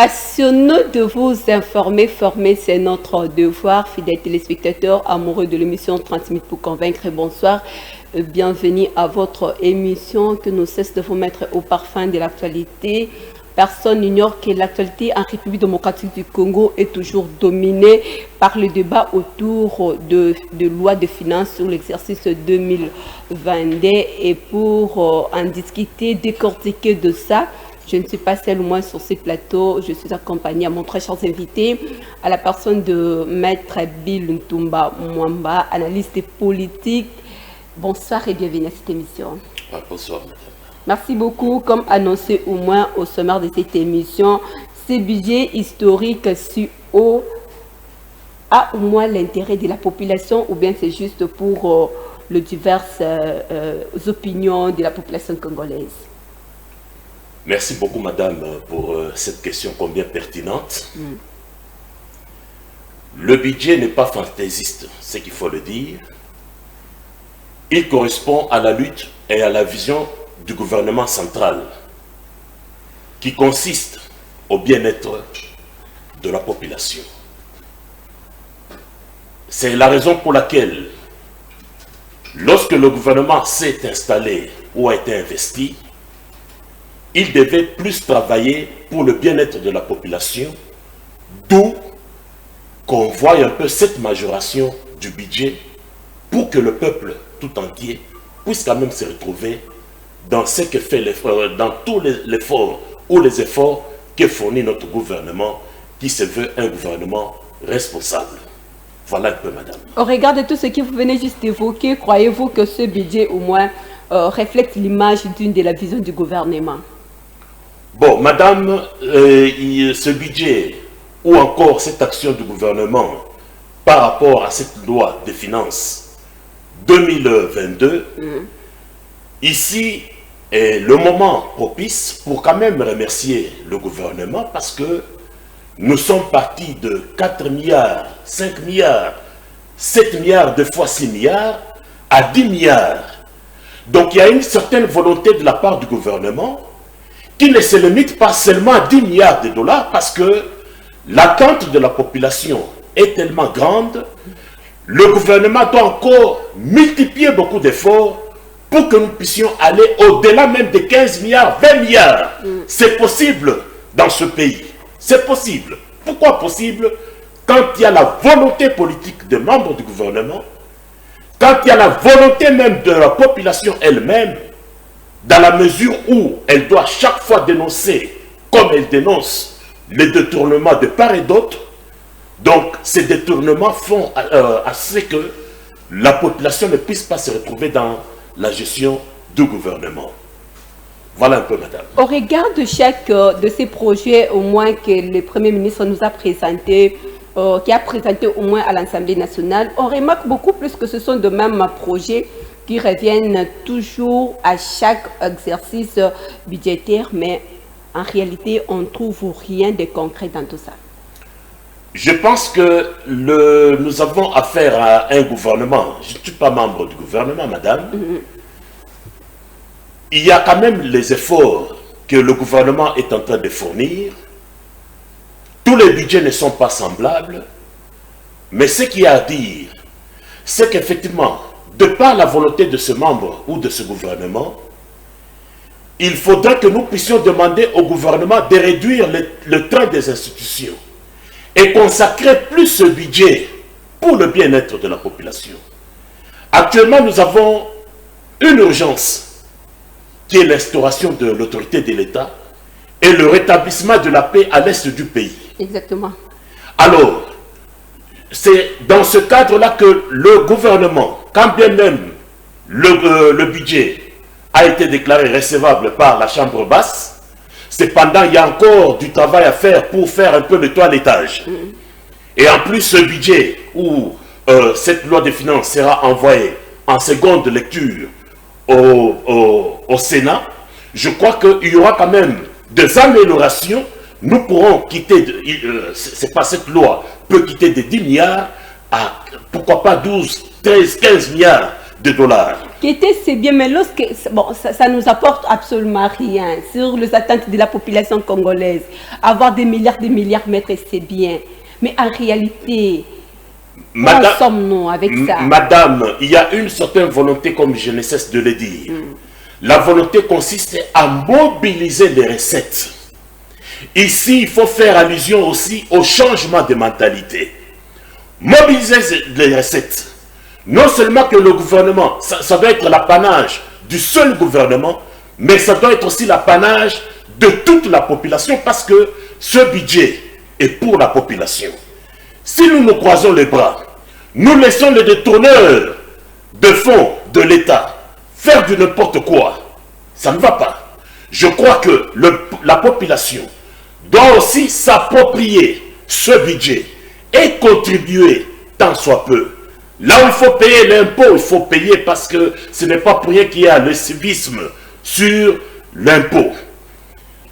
passionneux de vous informer, former, c'est notre devoir. Fidèles téléspectateurs, amoureux de l'émission 30 minutes pour convaincre, bonsoir. Bienvenue à votre émission que nous cesse de vous mettre au parfum de l'actualité. Personne n'ignore que l'actualité en République démocratique du Congo est toujours dominée par le débat autour de loi de finances sur l'exercice 2022. Et pour en discuter, décortiquer de ça, je ne suis pas seule au moins sur ce plateau. Je suis accompagnée à mon très chers invités, à la personne de Maître Bill Ntumba Mwamba, analyste politique. Bonsoir et bienvenue à cette émission. Bonsoir, madame. Merci beaucoup. Comme annoncé au moins au sommaire de cette émission, ce budget historique a au moins l'intérêt de la population ou bien c'est juste pour les diverses opinions de la population congolaise? Merci beaucoup, madame, pour cette question combien pertinente. Le budget n'est pas fantaisiste, c'est qu'il faut le dire. Il correspond à la lutte et à la vision du gouvernement central qui consiste au bien-être de la population. C'est la raison pour laquelle, lorsque le gouvernement s'est installé ou a été investi, il devait plus travailler pour le bien-être de la population, d'où qu'on voit un peu cette majoration du budget pour que le peuple tout entier puisse quand même se retrouver dans ce que fait l'effort, dans tout l'effort ou les efforts que fournit notre gouvernement, qui se veut un gouvernement responsable. Voilà un peu, madame. Au regard de tout ce que vous venez juste d'évoquer, croyez-vous que ce budget au moins reflète l'image d'une de la vision du gouvernement? Bon, madame, ce budget ou encore cette action du gouvernement par rapport à cette loi de finances 2022, ici est le moment propice pour quand même remercier le gouvernement parce que nous sommes partis de 4 milliards, 5 milliards, 7 milliards, 2 fois 6 milliards à 10 milliards. Donc il y a une certaine volonté de la part du gouvernement qui ne se limite pas seulement à 10 milliards de dollars parce que l'attente de la population est tellement grande. Le gouvernement doit encore multiplier beaucoup d'efforts pour que nous puissions aller au-delà même de 15 milliards, 20 milliards. C'est possible dans ce pays. C'est possible. Pourquoi possible? Quand il y a la volonté politique des membres du gouvernement, quand il y a la volonté même de la population elle-même, dans la mesure où elle doit chaque fois dénoncer, comme elle dénonce, les détournements de part et d'autre. Donc, ces détournements font à ce que la population ne puisse pas se retrouver dans la gestion du gouvernement. Voilà un peu, madame. Au regard de chaque de ces projets, au moins que le Premier ministre nous a présenté, qui a présenté au moins à l'Assemblée nationale, on remarque beaucoup plus que ce sont de mêmes projets qui reviennent toujours à chaque exercice budgétaire, mais en réalité, on ne trouve rien de concret dans tout ça. Je pense que nous avons affaire à un gouvernement. Je ne suis pas membre du gouvernement, madame. Il y a quand même les efforts que le gouvernement est en train de fournir. Tous les budgets ne sont pas semblables. Mais ce qu'il y a à dire, c'est qu'effectivement, de par la volonté de ce membre ou de ce gouvernement, il faudra que nous puissions demander au gouvernement de réduire le train des institutions et consacrer plus ce budget pour le bien-être de la population. Actuellement, nous avons une urgence qui est l'instauration de l'autorité de l'État et le rétablissement de la paix à l'est du pays. Exactement. Alors, c'est dans ce cadre-là que le gouvernement, quand bien même le budget a été déclaré recevable par la Chambre basse, cependant, il y a encore du travail à faire pour faire un peu le toilettage. Et en plus, ce budget où cette loi de finances sera envoyée en seconde lecture au Sénat, je crois qu'il y aura quand même des améliorations. Nous pourrons quitter, c'est pas cette loi, peut quitter de 10 milliards à, pourquoi pas 12, 13, 15 milliards de dollars. Quitter, c'est bien, mais lorsque, bon, ça nous apporte absolument rien sur les attentes de la population congolaise. Avoir des milliards, maîtres, c'est bien. Mais en réalité, où sommes-nous avec ça? Madame, il y a une certaine volonté, comme je ne cesse de le dire. La volonté consiste à mobiliser les recettes. Ici, il faut faire allusion aussi au changement de mentalité. Mobiliser les recettes. Non seulement que le gouvernement, ça doit être l'apanage du seul gouvernement, mais ça doit être aussi l'apanage de toute la population, parce que ce budget est pour la population. Si nous nous croisons les bras, nous laissons les détourneurs de fonds de l'État faire du n'importe quoi, ça ne va pas. Je crois que la population doit aussi s'approprier ce budget et contribuer tant soit peu. Là où il faut payer l'impôt, il faut payer, parce que ce n'est pas pour rien qu'il y a le civisme sur l'impôt.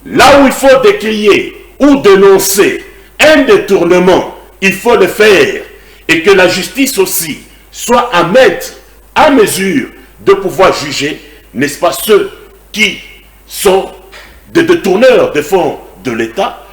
Là où il faut décrier ou dénoncer un détournement, il faut le faire, et que la justice aussi soit à mesure de pouvoir juger, n'est-ce pas, ceux qui sont des détourneurs de fonds de l'État,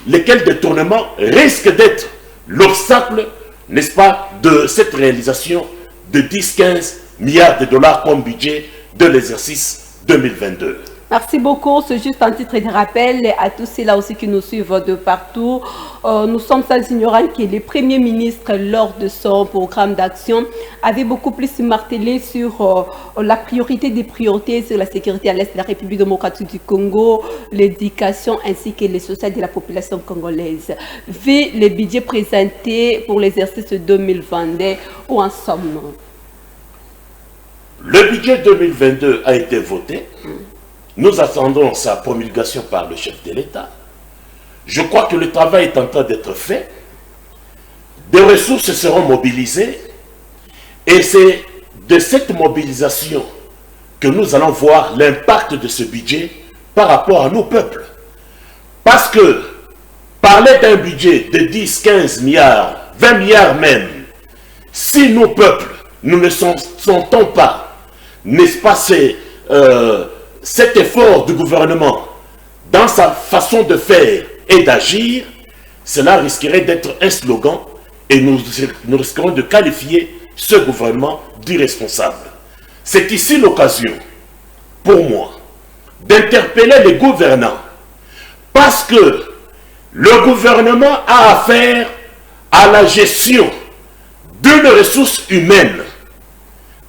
lesquels détournements risquent d'être l'obstacle, n'est-ce pas, de cette réalisation de 10-15 milliards de dollars comme budget de l'exercice 2022. Merci beaucoup. C'est juste un titre de rappel à tous ceux-là aussi qui nous suivent de partout. Nous sommes sans ignorants que le Premier ministre, lors de son programme d'action, avait beaucoup plus martelé sur la priorité des priorités sur la sécurité à l'Est de la République démocratique du Congo, l'éducation ainsi que les social de la population congolaise. Vu le budget présenté pour l'exercice 2022, où en sommes-nous? Le budget 2022 a été voté. Nous attendons sa promulgation par le chef de l'État. Je crois que le travail est en train d'être fait. Des ressources seront mobilisées. Et c'est de cette mobilisation que nous allons voir l'impact de ce budget par rapport à nos peuples. Parce que parler d'un budget de 10, 15 milliards, 20 milliards même, si nos peuples, nous ne sentons pas, n'est-ce pas, cet effort du gouvernement dans sa façon de faire et d'agir, cela risquerait d'être un slogan et nous risquerons de qualifier ce gouvernement d'irresponsable. C'est ici l'occasion, pour moi, d'interpeller les gouvernants, parce que le gouvernement a affaire à la gestion d'une ressource humaine.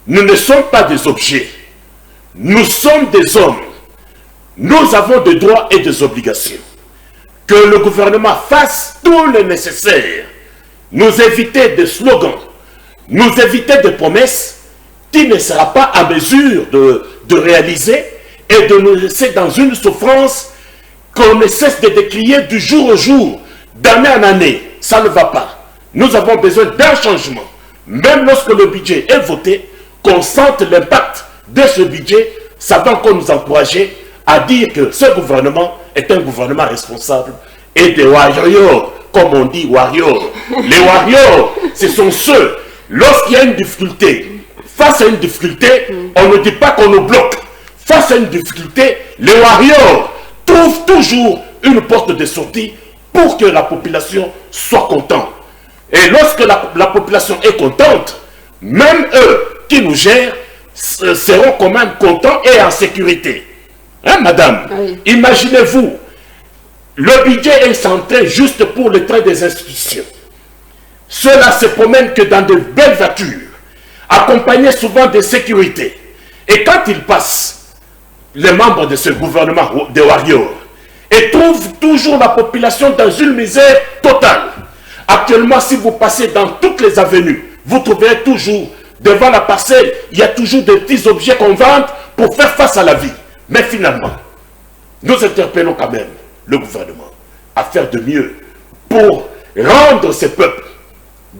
Nous ne sommes pas des objets. Nous sommes des hommes. Nous avons des droits et des obligations. Que le gouvernement fasse tout le nécessaire. Nous éviter des slogans. Nous éviter des promesses qu'il ne sera pas à mesure de réaliser et de nous laisser dans une souffrance qu'on ne cesse de décrier du jour au jour, d'année en année. Ça ne va pas. Nous avons besoin d'un changement. Même lorsque le budget est voté, qu'on sente l'impact de ce budget, ça va encore nous encourager à dire que ce gouvernement est un gouvernement responsable et des warriors, comme on dit warriors. Les warriors, ce sont ceux, lorsqu'il y a une difficulté, face à une difficulté, on ne dit pas qu'on nous bloque. Face à une difficulté, les warriors trouvent toujours une porte de sortie pour que la population soit contente. Et lorsque la population est contente, même eux qui nous gèrent seront quand même contents et en sécurité. Hein, madame? Oui. Imaginez-vous, le budget est centré juste pour le train des institutions. Ceux-là se promènent que dans de belles voitures, accompagnés souvent de sécurité. Et quand ils passent, les membres de ce gouvernement de warriors, et trouvent toujours la population dans une misère totale. Actuellement, si vous passez dans toutes les avenues, vous trouverez toujours, devant la parcelle, il y a toujours des petits objets qu'on vend pour faire face à la vie. Mais finalement, nous interpellons quand même le gouvernement à faire de mieux pour rendre ces peuples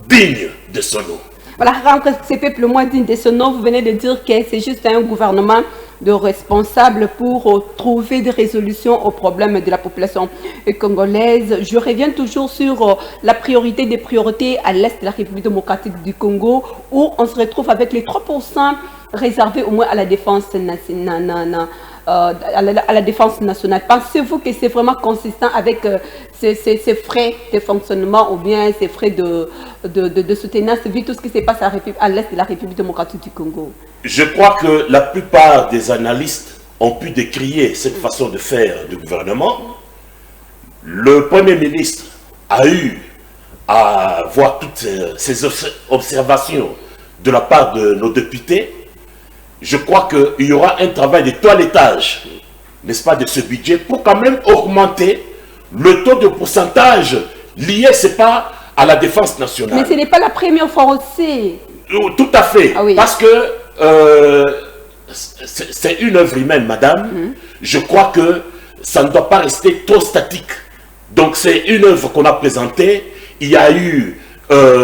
dignes de son nom. Voilà, rendre ces peuples moins dignes de son nom, vous venez de dire que c'est juste un gouvernement de responsables pour trouver des résolutions aux problèmes de la population congolaise. Je reviens toujours sur la priorité des priorités à l'Est de la République démocratique du Congo, où on se retrouve avec les 3% réservé au moins à la défense nationale. À la défense nationale. Pensez-vous que c'est vraiment consistant avec ces frais de fonctionnement ou bien ces frais de soutenance vu tout ce qui se passe à l'est de la République démocratique du Congo? Je crois que la plupart des analystes ont pu décrier cette façon de faire du gouvernement. Le Premier ministre a eu à voir toutes ces observations de la part de nos députés. Je crois qu'il y aura un travail de toilettage, n'est-ce pas, de ce budget pour quand même augmenter le taux de pourcentage lié, c'est pas à la défense nationale. Mais ce n'est pas la première fois aussi. Tout à fait, ah oui. Parce que c'est une œuvre humaine, madame. Je crois que ça ne doit pas rester trop statique. Donc c'est une œuvre qu'on a présentée. Il y a eu,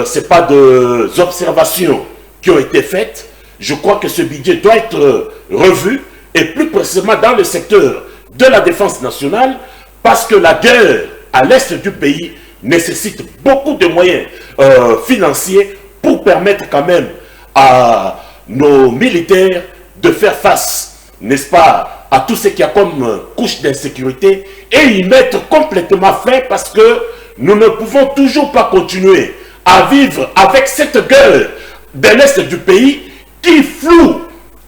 c'est pas des observations qui ont été faites. Je crois que ce budget doit être revu, et plus précisément dans le secteur de la défense nationale, parce que la guerre à l'est du pays nécessite beaucoup de moyens financiers pour permettre quand même à nos militaires de faire face, n'est-ce pas, à tout ce qu'il y a comme couche d'insécurité et y mettre complètement fin, parce que nous ne pouvons toujours pas continuer à vivre avec cette guerre de l'est du pays qui floue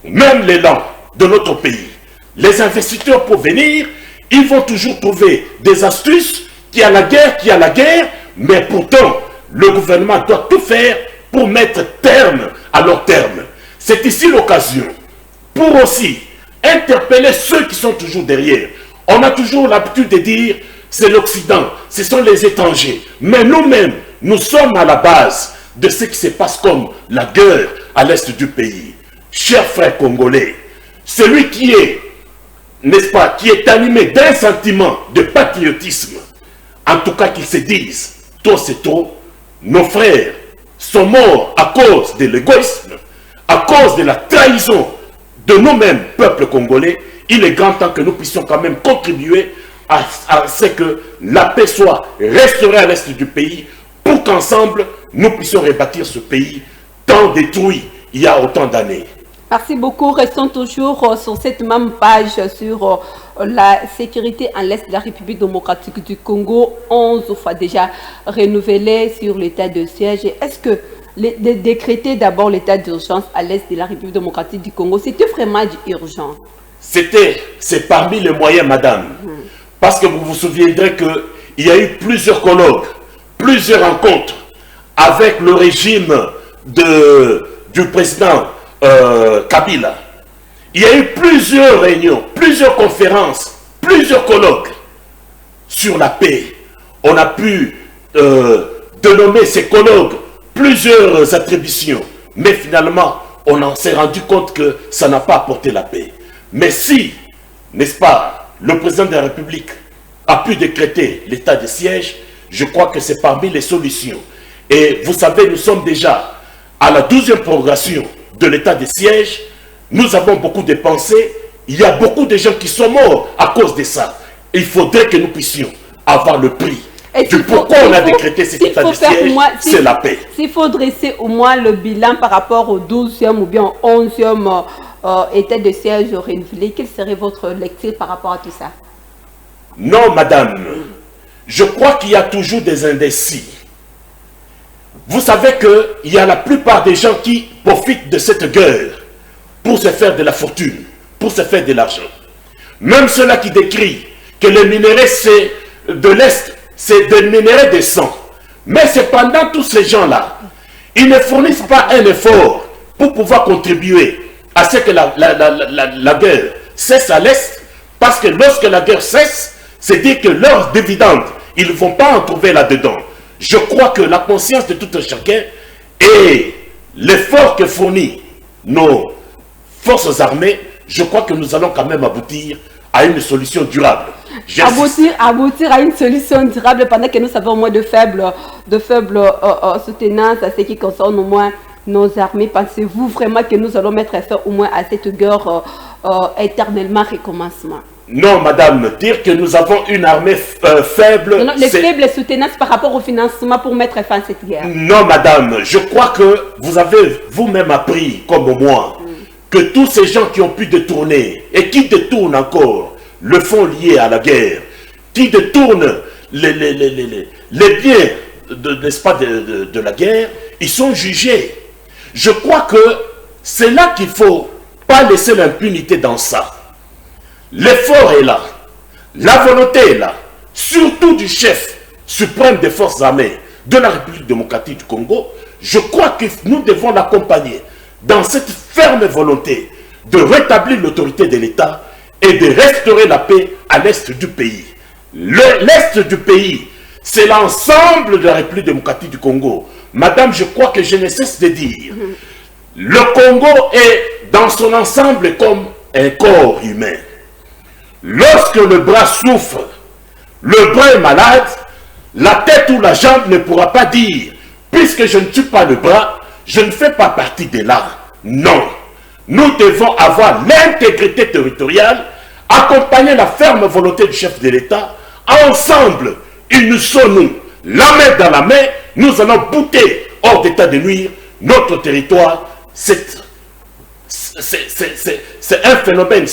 même l'élan de notre pays. Les investisseurs pour venir, ils vont toujours trouver des astuces, qui a la guerre, mais pourtant, le gouvernement doit tout faire pour mettre terme à leur terme. C'est ici l'occasion pour aussi interpeller ceux qui sont toujours derrière. On a toujours l'habitude de dire, c'est l'Occident, ce sont les étrangers. Mais nous-mêmes, nous sommes à la base de ce qui se passe comme la guerre à l'est du pays. Chers frères congolais, celui qui est, n'est-ce pas, qui est animé d'un sentiment de patriotisme, en tout cas qu'ils se disent, trop c'est trop, nos frères sont morts à cause de l'égoïsme, à cause de la trahison de nous-mêmes, peuple congolais. Il est grand temps que nous puissions quand même contribuer à ce que la paix soit restaurée à l'est du pays, pour qu'ensemble, nous puissions rebâtir ce pays tant détruit il y a autant d'années. Merci beaucoup. Restons toujours sur cette même page sur la sécurité en l'Est de la République démocratique du Congo, 11 fois déjà renouvelé sur l'état de siège. Est-ce que décréter d'abord l'état d'urgence à l'Est de la République démocratique du Congo, c'était vraiment urgent? C'est parmi les moyens, madame. Parce que vous vous souviendrez qu'il y a eu plusieurs colloques, plusieurs rencontres avec le régime du président Kabila. Il y a eu plusieurs réunions, plusieurs conférences, plusieurs colloques sur la paix. On a pu dénommer ces colloques plusieurs attributions, mais finalement, on s'est rendu compte que ça n'a pas apporté la paix. Mais si, n'est-ce pas, le président de la République a pu décréter l'état de siège, je crois que c'est parmi les solutions. Et vous savez, nous sommes déjà à la 12e prorogation de l'état de siège. Nous avons beaucoup dépensé. Il y a beaucoup de gens qui sont morts à cause de ça. Il faudrait que nous puissions avoir le prix. Pourquoi on a décrété cet état de siège, c'est la paix. S'il faut dresser au moins le bilan par rapport au 12e ou bien au 11e état de siège renouvelé, quelle serait votre lecture par rapport à tout ça? Non, madame. Je crois qu'il y a toujours des indécis. Vous savez qu'il y a la plupart des gens qui profitent de cette guerre pour se faire de la fortune, pour se faire de l'argent. Même ceux-là qui décrient que les minéraux de l'Est, c'est des minéraux de sang. Mais cependant, tous ces gens-là, ils ne fournissent pas un effort pour pouvoir contribuer à ce que la guerre cesse à l'Est, parce que lorsque la guerre cesse, c'est dire que leurs dividendes, ils ne vont pas en trouver là-dedans. Je crois que la conscience de tout un chacun et l'effort que fournit nos forces armées, je crois que nous allons quand même aboutir à une solution durable. Aboutir à une solution durable pendant que nous savons au moins de faibles soutenances à ce qui concerne au moins nos armées. Pensez-vous vraiment que nous allons mettre fin au moins à cette guerre éternellement recommencement? Non, madame, dire que nous avons une armée faible... Non, les faibles soutenances par rapport au financement pour mettre fin à cette guerre. Non, madame, je crois que vous avez vous-même appris, comme moi, que tous ces gens qui ont pu détourner et qui détournent encore le fonds lié à la guerre, qui détournent les biens n'est-ce pas, de la guerre, ils sont jugés. Je crois que c'est là qu'il ne faut pas laisser l'impunité dans ça. L'effort est là, la volonté est là, surtout du chef suprême des forces armées de la République démocratique du Congo. Je crois que nous devons l'accompagner dans cette ferme volonté de rétablir l'autorité de l'État et de restaurer la paix à l'est du pays. L'est du pays, c'est l'ensemble de la République démocratique du Congo. Madame, je crois que je ne cesse de dire, le Congo est dans son ensemble comme un corps humain. Lorsque le bras souffre, le bras est malade, la tête ou la jambe ne pourra pas dire, puisque je ne tue pas le bras, je ne fais pas partie de là. Non. Nous devons avoir l'intégrité territoriale, accompagner la ferme volonté du chef de l'État. Ensemble, unissons-nous, la main dans la main, nous allons bouter hors d'état de nuire notre territoire. C'est un phénomène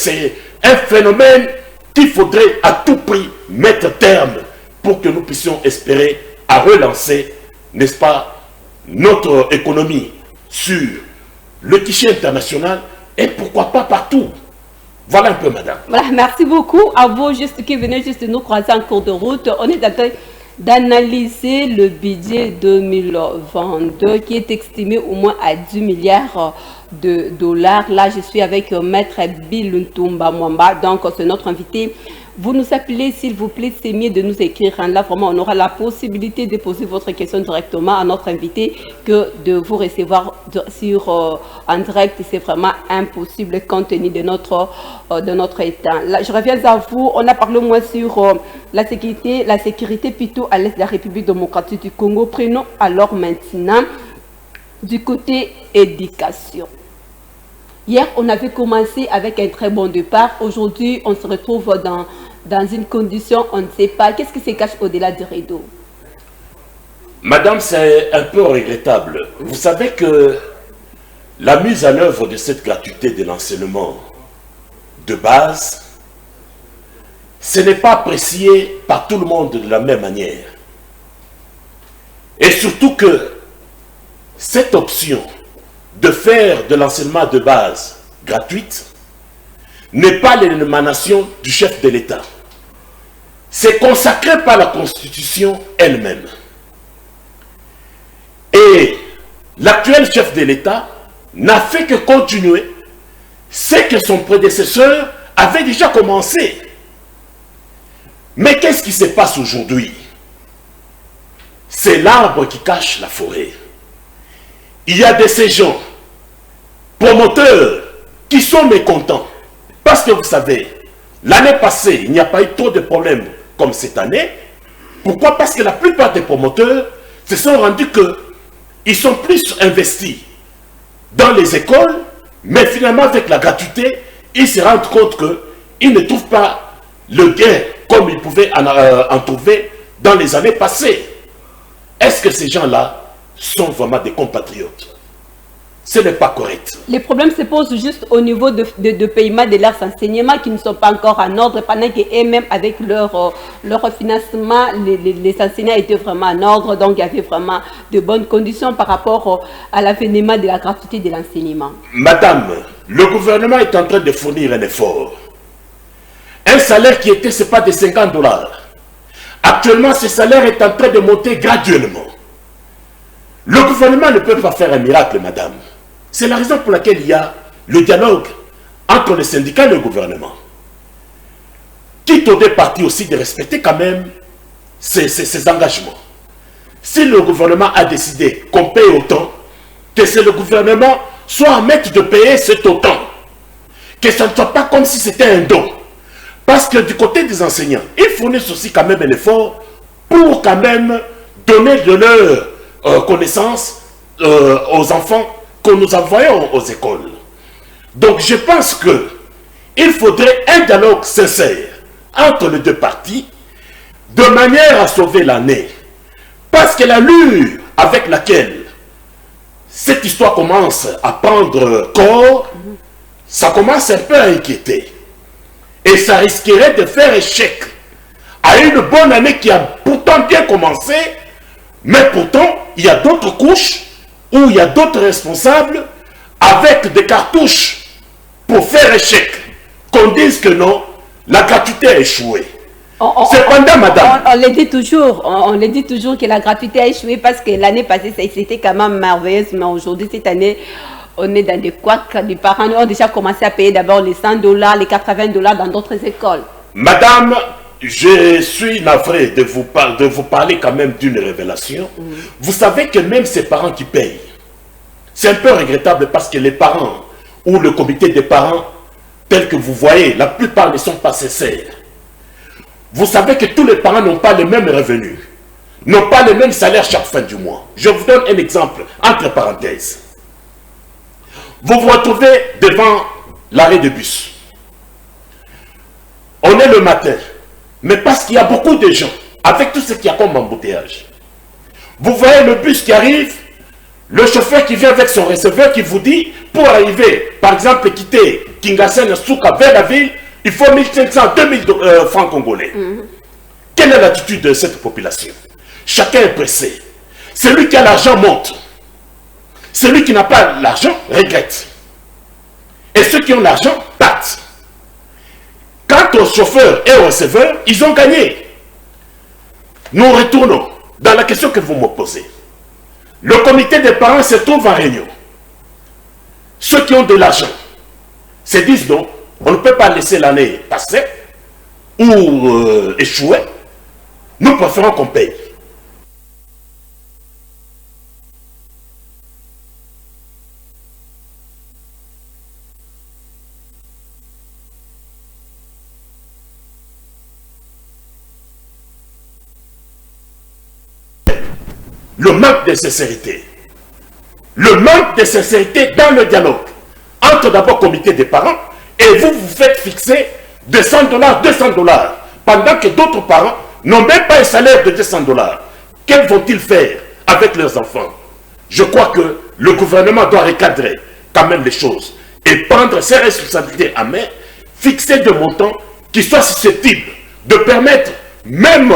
qu'il faudrait à tout prix mettre terme pour que nous puissions espérer à relancer, n'est-ce pas, notre économie sur le guichet international et pourquoi pas partout. Voilà un peu, madame. Voilà, merci beaucoup à vous juste qui venez juste de nous croiser en cours de route. On est en train d'analyser le budget 2022 qui est estimé au moins à 10 milliards de dollars. Là, je suis avec Maître Bill Ntumba Mwamba, donc c'est notre invité. Vous nous appelez, s'il vous plaît, c'est mieux de nous écrire. Là, vraiment, on aura la possibilité de poser votre question directement à notre invité que de vous recevoir en direct. C'est vraiment impossible compte tenu de notre état. Là, je reviens à vous. On a parlé au moins sur la sécurité plutôt à l'est de la République démocratique du Congo. Prenons alors maintenant du côté éducation. Hier, on avait commencé avec un très bon départ. Aujourd'hui, on se retrouve dans une condition, on ne sait pas. Qu'est-ce qui se cache au-delà du rideau? Madame, c'est un peu regrettable. Vous savez que la mise en œuvre de cette gratuité de l'enseignement de base, ce n'est pas apprécié par tout le monde de la même manière. Et surtout que cette option de faire de l'enseignement de base gratuite n'est pas l'émanation du chef de l'État. C'est consacré par la Constitution elle-même. Et l'actuel chef de l'État n'a fait que continuer ce que son prédécesseur avait déjà commencé. Mais qu'est-ce qui se passe aujourd'hui? C'est l'arbre qui cache la forêt. Il y a de ces gens, promoteurs, qui sont mécontents. Parce que vous savez, l'année passée, il n'y a pas eu trop de problèmes comme cette année. Pourquoi? Parce que la plupart des promoteurs se sont rendus qu'ils sont plus investis dans les écoles, mais finalement avec la gratuité, ils se rendent compte qu'ils ne trouvent pas le gain comme ils pouvaient en trouver dans les années passées. Est-ce que ces gens-là sont vraiment des compatriotes? Ce n'est pas correct. Les problèmes se posent juste au niveau de paiement de leurs enseignements qui ne sont pas encore en ordre, pendant qu'eux-mêmes, avec leur financement, les enseignants étaient vraiment en ordre, donc il y avait vraiment de bonnes conditions par rapport à l'avènement de la gratuité de l'enseignement. Madame, le gouvernement est en train de fournir un effort. Un salaire qui était, ce n'est pas de 50 $. Actuellement, ce salaire est en train de monter graduellement. Le gouvernement ne peut pas faire un miracle, madame. C'est la raison pour laquelle il y a le dialogue entre les syndicats et le gouvernement. Quitte aux deux parties aussi de respecter quand même ses engagements. Si le gouvernement a décidé qu'on paye autant, que c'est le gouvernement soit en maître de payer cet autant. Que ce ne soit pas comme si c'était un don. Parce que du côté des enseignants, ils fournissent aussi quand même un effort pour quand même donner de leur connaissance aux enfants que nous envoyons aux écoles. Donc je pense qu'il faudrait un dialogue sincère entre les deux parties de manière à sauver l'année. Parce que l'allure avec laquelle cette histoire commence à prendre corps, ça commence un peu à inquiéter. Et ça risquerait de faire échec à une bonne année qui a pourtant bien commencé, mais pourtant, il y a d'autres couches où il y a d'autres responsables avec des cartouches pour faire échec. Qu'on dise que non, la gratuité a échoué. Cependant, madame... On le dit toujours que la gratuité a échoué parce que l'année passée, c'était quand même merveilleux, mais aujourd'hui, cette année, on est dans des couacs. Les parents ont déjà commencé à payer d'abord les $100, les $80 dans d'autres écoles. Madame, je suis navré de vous parler quand même d'une révélation. Vous savez que même ces parents qui payent, c'est un peu regrettable parce que les parents ou le comité des parents, tel que vous voyez, la plupart ne sont pas sincères. Vous savez que tous les parents n'ont pas les mêmes revenus, n'ont pas le même salaire chaque fin du mois. Je vous donne un exemple, entre parenthèses. Vous vous retrouvez devant l'arrêt de bus. On est le matin, mais parce qu'il y a beaucoup de gens, avec tout ce qu'il y a comme embouteillage. Vous voyez le bus qui arrive, le chauffeur qui vient avec son receveur qui vous dit, pour arriver, par exemple, quitter Kingasen Souka vers la ville, il faut 1500, 2000 francs congolais. Quelle est l'attitude de cette population? Chacun est pressé. Celui qui a l'argent monte. Celui qui n'a pas l'argent regrette. Et ceux qui ont l'argent partent. Quant aux chauffeurs et aux receveurs, ils ont gagné. Nous retournons dans la question que vous me posez. Le comité des parents se trouve en réunion. Ceux qui ont de l'argent se disent non, on ne peut pas laisser l'année passer ou échouer. Nous préférons qu'on paye. Le manque de sincérité. Le manque de sincérité dans le dialogue entre d'abord le comité des parents et vous vous faites fixer de $100, $200, pendant que d'autres parents n'ont même pas un salaire de $200. Qu'elles vont-ils faire avec leurs enfants? Je crois que le gouvernement doit recadrer quand même les choses et prendre ses responsabilités à main, fixer des montants qui soient susceptibles de permettre même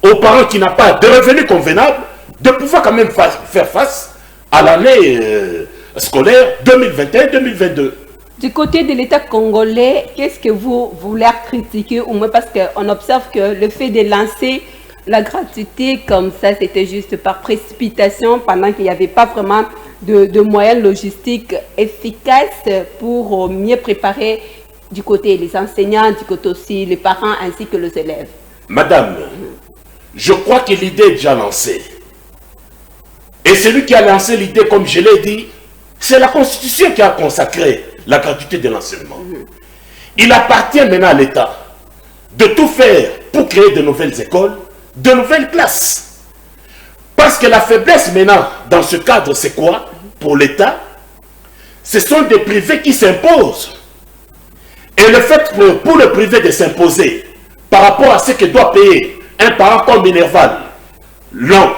aux parents qui n'ont pas de revenus convenables de pouvoir quand même faire face à l'année scolaire 2021-2022. Du côté de l'État congolais, qu'est-ce que vous voulez critiquer au moins parce qu'on observe que le fait de lancer la gratuité comme ça, c'était juste par précipitation pendant qu'il n'y avait pas vraiment de moyens logistiques efficaces pour mieux préparer du côté des enseignants, du côté aussi les parents ainsi que les élèves. Madame, je crois que l'idée est déjà lancée. Et celui qui a lancé l'idée, comme je l'ai dit, c'est la Constitution qui a consacré la gratuité de l'enseignement. Il appartient maintenant à l'État de tout faire pour créer de nouvelles écoles, de nouvelles classes. Parce que la faiblesse maintenant, dans ce cadre, c'est quoi? Pour l'État, ce sont des privés qui s'imposent. Et le fait pour le privé de s'imposer par rapport à ce que doit payer un parent comme Minerval, non.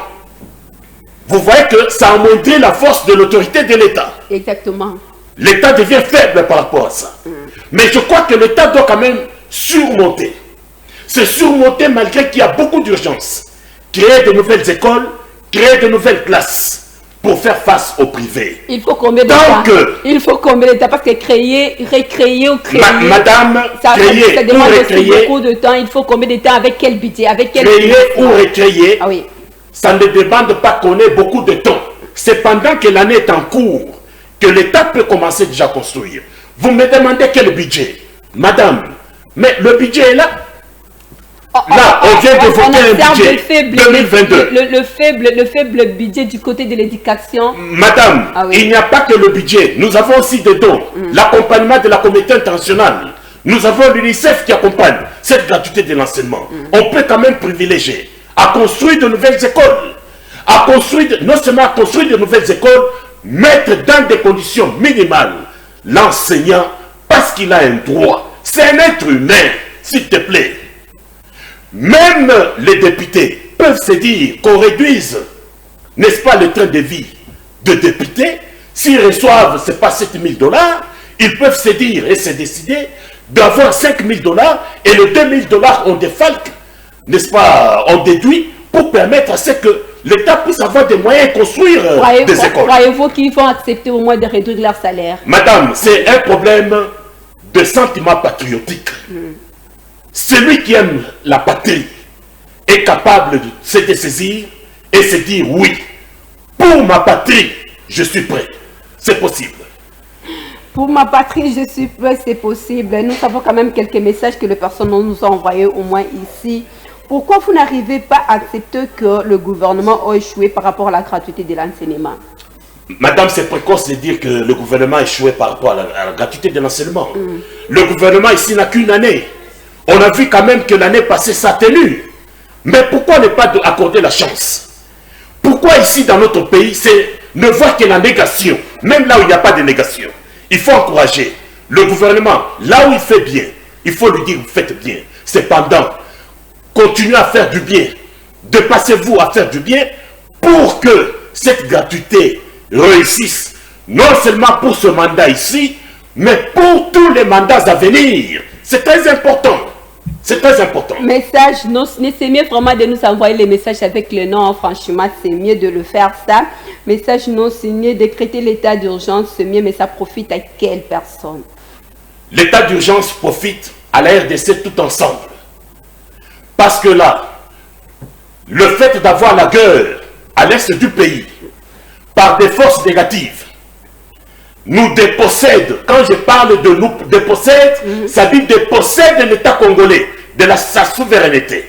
Vous voyez que ça a montré la force de l'autorité de l'État. Exactement. L'État devient faible par rapport à ça. Mais je crois que l'État doit quand même surmonter. Se surmonter malgré qu'il y a beaucoup d'urgence. Créer de nouvelles écoles, créer de nouvelles classes pour faire face au privé. Il faut combien de temps? Il faut combien de temps? Parce que créer, recréer ou créer... Madame, ça demande aussi recréer, beaucoup de temps. Il faut combien de temps? Avec quel budget? Avec quel créer ou recréer, ah oui. Ça ne demande pas qu'on ait beaucoup de temps. C'est pendant que l'année est en cours que l'État peut commencer déjà à construire. Vous me demandez quel budget? Madame, mais le budget est là. Là, on vient de voter un budget 2022. Le faible budget du côté de l'éducation. Madame, ah oui. Il n'y a pas que le budget. Nous avons aussi des dons. L'accompagnement de la communauté internationale. Nous avons l'UNICEF qui accompagne cette gratuité de l'enseignement. On peut quand même privilégier à construire de nouvelles écoles. À construire, non seulement à construire de nouvelles écoles, mettre dans des conditions minimales l'enseignant parce qu'il a un droit. C'est un être humain, s'il te plaît. Même les députés peuvent se dire qu'on réduise, n'est-ce pas, le train de vie de députés. S'ils reçoivent, c'est pas $7 000, Ils peuvent se dire et se décider d'avoir 5 000 $ et les 2 000 $ on défalque, n'est-ce pas, on déduit pour permettre à ce que l'État puisse avoir des moyens de construire des écoles. Croyez-vous qu'ils vont accepter au moins de réduire leur salaire? Madame, c'est un problème de sentiment patriotique. Celui qui aime la patrie est capable de se dessaisir et se dire oui, pour ma patrie, je suis prêt. C'est possible. Pour ma patrie, je suis prêt, c'est possible. Nous avons quand même quelques messages que les personnes nous ont envoyés au moins ici. Pourquoi vous n'arrivez pas à accepter que le gouvernement a échoué par rapport à la gratuité de l'enseignement? Madame, c'est précoce de dire que le gouvernement a échoué par rapport à la gratuité de l'enseignement. Le gouvernement ici n'a qu'une année. On a vu quand même que l'année passée, ça a tenu. Mais pourquoi ne pas accorder la chance? Pourquoi ici, dans notre pays, ne voir que la négation, même là où il n'y a pas de négation? Il faut encourager le gouvernement, là où il fait bien, il faut lui dire, vous faites bien. Cependant, continuez à faire du bien. Dépassez-vous à faire du bien pour que cette gratuité réussisse, non seulement pour ce mandat ici, mais pour tous les mandats à venir. C'est très important. C'est très important. Message, c'est mieux vraiment de nous envoyer les messages avec le nom. Franchement, c'est mieux de le faire ça. Message non signé, décréter l'état d'urgence, c'est mieux, mais ça profite à quelle personne? L'état d'urgence profite à la RDC tout ensemble. Parce que là, le fait d'avoir la guerre à l'est du pays, par des forces négatives, nous dépossède. Quand je parle de nous dépossède, ça dit dépossède l'État congolais de sa souveraineté.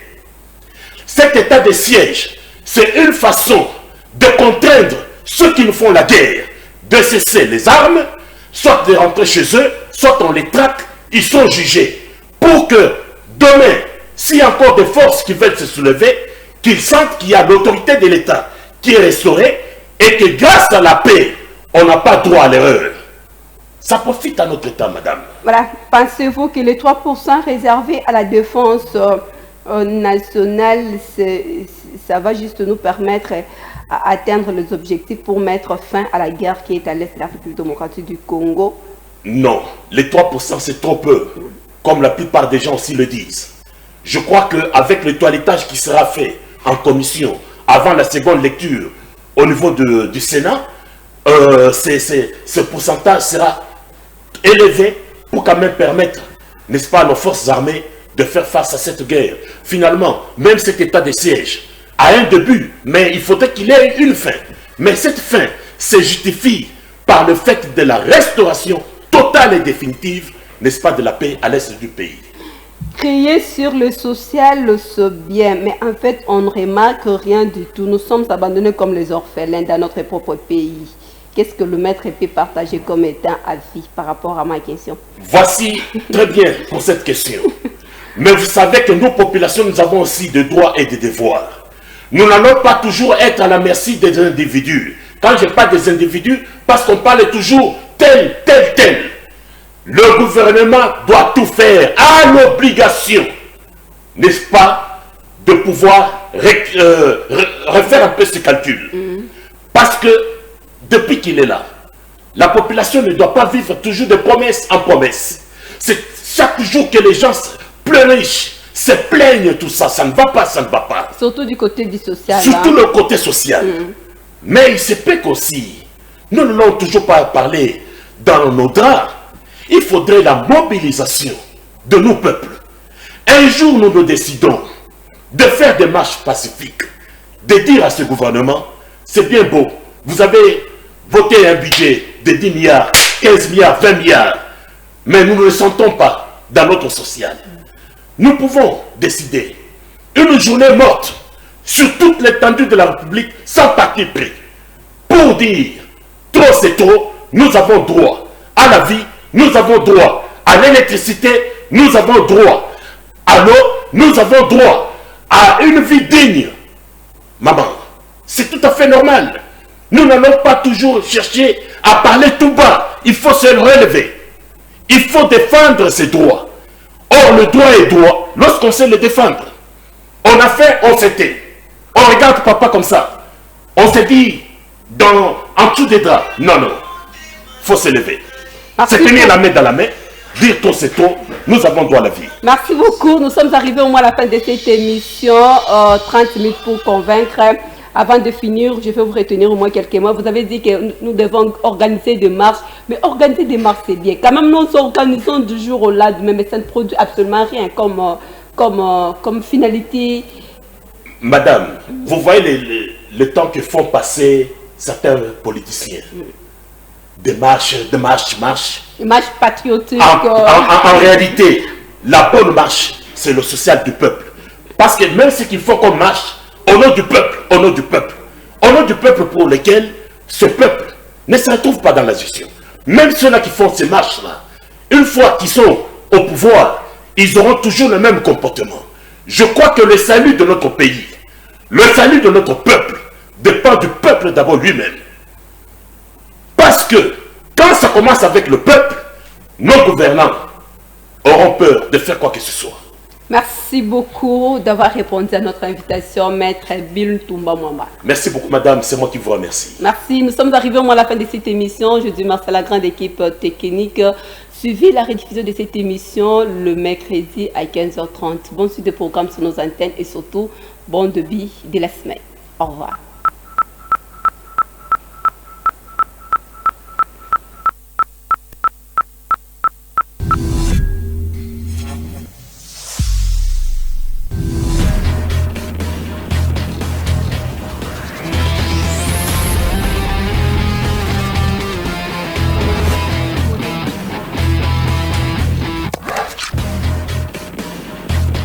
Cet état de siège, c'est une façon de contraindre ceux qui nous font la guerre, de cesser les armes, soit de rentrer chez eux, soit on les traque, ils sont jugés. Pour que demain, s'il y a encore des forces qui veulent se soulever, qu'ils sentent qu'il y a l'autorité de l'État qui est restaurée et que grâce à la paix, on n'a pas droit à l'erreur. Ça profite à notre État, madame. Voilà. Pensez-vous que les 3% réservés à la défense nationale, ça va juste nous permettre à atteindre les objectifs pour mettre fin à la guerre qui est à l'est de la République démocratique du Congo? Non, les 3% c'est trop peu, comme la plupart des gens aussi le disent. Je crois qu'avec le toilettage qui sera fait en commission avant la seconde lecture au niveau du Sénat, ce pourcentage sera élevé pour quand même permettre, n'est-ce pas, à nos forces armées de faire face à cette guerre. Finalement, même cet état de siège a un début, mais il faudrait qu'il ait une fin. Mais cette fin se justifie par le fait de la restauration totale et définitive, n'est-ce pas, de la paix à l'est du pays. Crier sur le social, c'est bien, mais en fait, on ne remarque rien du tout. Nous sommes abandonnés comme les orphelins dans notre propre pays. Qu'est-ce que le maître peut partager comme étant à vie par rapport à ma question? Voici très bien pour cette question. Mais vous savez que nos populations, nous avons aussi des droits et des devoirs. Nous n'allons pas toujours être à la merci des individus. Quand je parle des individus, parce qu'on parle toujours tel. Le gouvernement doit tout faire à l'obligation, n'est-ce pas, de pouvoir refaire un peu ce calcul. Parce que depuis qu'il est là, la population ne doit pas vivre toujours de promesse en promesse. C'est chaque jour que les gens pleurent, se plaignent, tout ça, ça ne va pas, ça ne va pas. Surtout du côté du social. Surtout le côté social. Mais il se peut qu'aussi, nous ne l'avons toujours pas parlé dans nos draps. Il faudrait la mobilisation de nos peuples. Un jour, nous décidons de faire des marches pacifiques, de dire à ce gouvernement, c'est bien beau, vous avez voté un budget de 10 milliards, 15 milliards, 20 milliards, mais nous ne le sentons pas dans notre social. Nous pouvons décider une journée morte sur toute l'étendue de la République sans parti pris pour dire, trop c'est trop, nous avons droit à la vie, nous avons droit à l'électricité, nous avons droit à l'eau, nous avons droit à une vie digne. Maman, c'est tout à fait normal. Nous n'allons pas toujours chercher à parler tout bas. Il faut se relever. Il faut défendre ses droits. Or, le droit est droit lorsqu'on sait le défendre. On a fait, on s'était. On regarde papa comme ça. On s'est dit, en dessous des draps. Non, il faut se lever. Merci C'est tenir beaucoup. la main dans la main, dire tôt c'est tôt, nous avons droit à la vie. Merci beaucoup. Nous sommes arrivés au moins à la fin de cette émission. 30 minutes pour convaincre. Avant de finir, je vais vous retenir au moins quelques mots. Vous avez dit que nous devons organiser des marches. Mais organiser des marches, c'est bien. Quand même, nous organisons du jour au lendemain, mais ça ne produit absolument rien comme finalité. Madame, vous voyez le temps que font passer certains politiciens. Des marches. Une marche patriotique. En réalité, la bonne marche, c'est le social du peuple. Parce que même ce qu'il faut qu'on marche, au nom du peuple, au nom du peuple, au nom du peuple pour lequel ce peuple ne se retrouve pas dans la gestion. Même ceux-là qui font ces marches-là, une fois qu'ils sont au pouvoir, ils auront toujours le même comportement. Je crois que le salut de notre pays, le salut de notre peuple, dépend du peuple d'abord lui-même. Parce que quand ça commence avec le peuple, nos gouvernants auront peur de faire quoi que ce soit. Merci beaucoup d'avoir répondu à notre invitation, Maître Bill Toumba Mwamba. Merci beaucoup, madame. C'est moi qui vous remercie. Merci. Nous sommes arrivés au moins à la fin de cette émission. Je dis merci à la grande équipe technique. Suivez la rediffusion de cette émission le mercredi à 15h30. Bonne suite de programme sur nos antennes et surtout, bon début de la semaine. Au revoir.